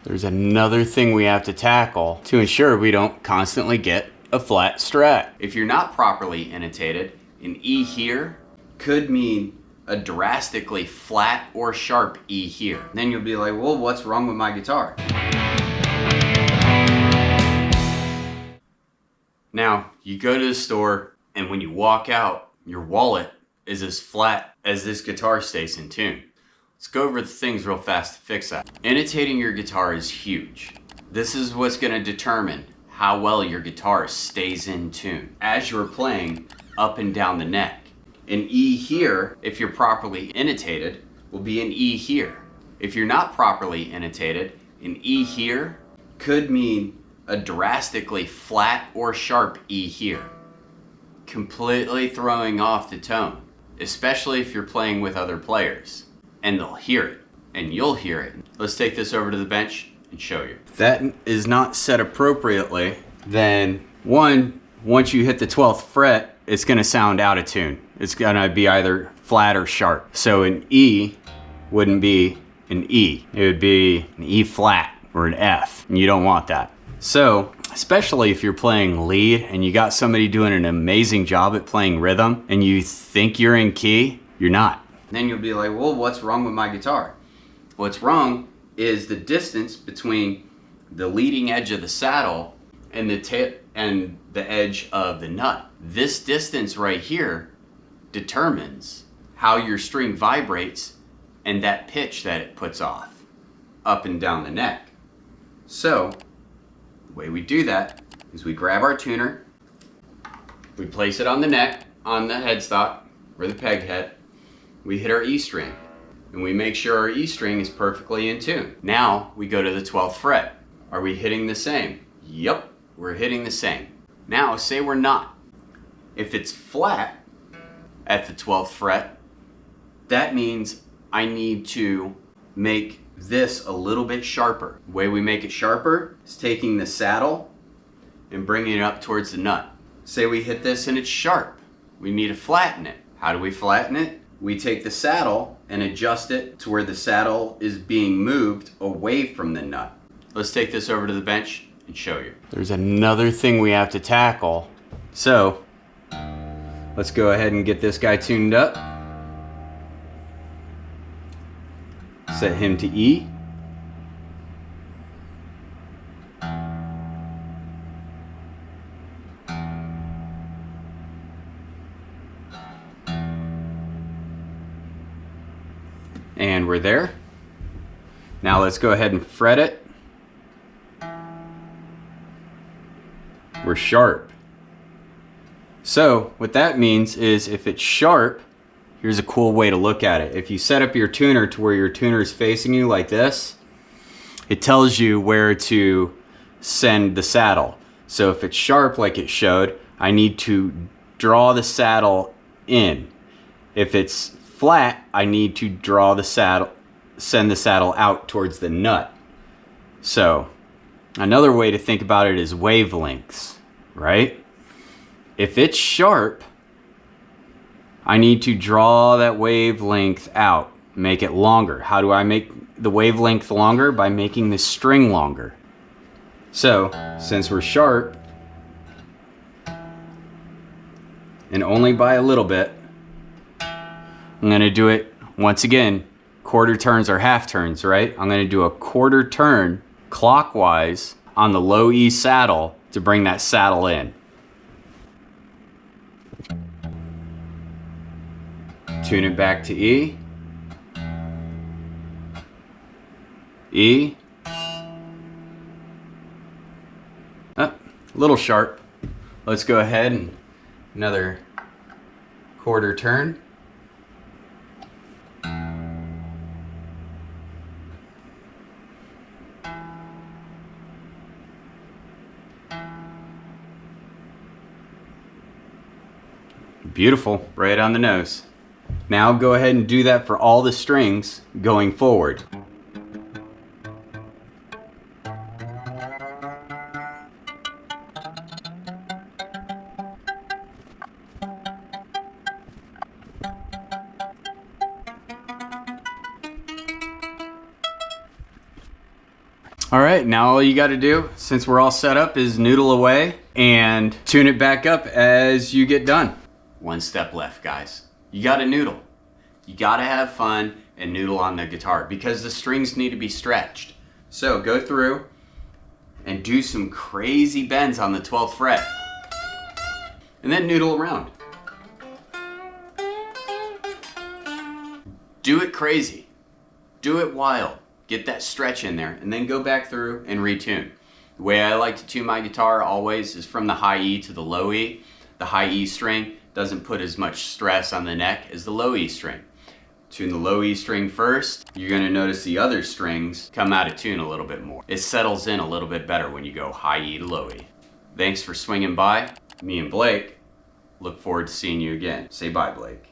There's another thing we have to tackle to ensure we don't constantly get a flat Strat. If you're not properly intonated, an E here could mean a drastically flat or sharp E here. Then you'll be like, well, what's wrong with my guitar? Now, you go to the store, and when you walk out, your wallet is as flat as this guitar stays in tune. Let's go over the things real fast to fix that. Intonating your guitar is huge. This is what's going to determine how well your guitar stays in tune as you're playing up and down the neck. An E here, if you're properly intonated, will be an E here. If you're not properly intonated, an E here could mean a drastically flat or sharp E here, completely throwing off the tone, especially if you're playing with other players. And they'll hear it, and you'll hear it. Let's take this over to the bench and show you. If that is not set appropriately, then once you hit the 12th fret, it's gonna sound out of tune. It's gonna be either flat or sharp. So an E wouldn't be an E. It would be an E flat or an F, and you don't want that. So, especially if you're playing lead and you got somebody doing an amazing job at playing rhythm and you think you're in key, you're not. Then you'll be like, well, what's wrong with my guitar? What's wrong is the distance between the leading edge of the saddle and the tip and the edge of the nut. This distance right here determines how your string vibrates and that pitch that it puts off up and down the neck. So, the way we do that is we grab our tuner, we place it on the neck, on the headstock, or the peg head. We hit our E string, and we make sure our E string is perfectly in tune. Now we go to the 12th fret. Are we hitting the same? Yep, we're hitting the same. Now say we're not. If it's flat at the 12th fret, that means I need to make this a little bit sharper. The way we make it sharper is taking the saddle and bringing it up towards the nut. Say we hit this and it's sharp. We need to flatten it. How do we flatten it? We take the saddle and adjust it to where the saddle is being moved away from the nut. Let's take this over to the bench and show you. There's another thing we have to tackle. So, let's go ahead and get this guy tuned up. Set him to E. And we're there. Now let's go ahead and fret it. We're sharp. So what that means is if it's sharp, here's a cool way to look at it. If you set up your tuner to where your tuner is facing you like this, it tells you where to send the saddle. So if it's sharp like it showed, I need to draw the saddle in. If it's flat, I need to draw the saddle, send the saddle out towards the nut. So another way to think about it is wavelengths, right? If it's sharp, I need to draw that wavelength out, make it longer. How do I make the wavelength longer? By making the string longer. So, since we're sharp, and only by a little bit, I'm gonna do it, once again, quarter turns or half turns, right? I'm gonna do a quarter turn clockwise on the low E saddle to bring that saddle in. Tune it back to E. E. A little sharp. Let's go ahead and another quarter turn. Beautiful, right on the nose. Now go ahead and do that for all the strings going forward. All right, now all you got to do, since we're all set up, is noodle away and tune it back up as you get done. One step left, guys. You got to noodle. You got to have fun and noodle on the guitar because the strings need to be stretched. So go through and do some crazy bends on the 12th fret and then noodle around. Do it crazy. Do it wild. Get that stretch in there and then go back through and retune. The way I like to tune my guitar always is from the high E to the low E. The high E string doesn't put as much stress on the neck as the low E string. Tune the low E string first. You're going to notice the other strings come out of tune a little bit more. It settles in a little bit better when you go high E to low E. Thanks for swinging by. Me and Blake look forward to seeing you again. Say bye, Blake.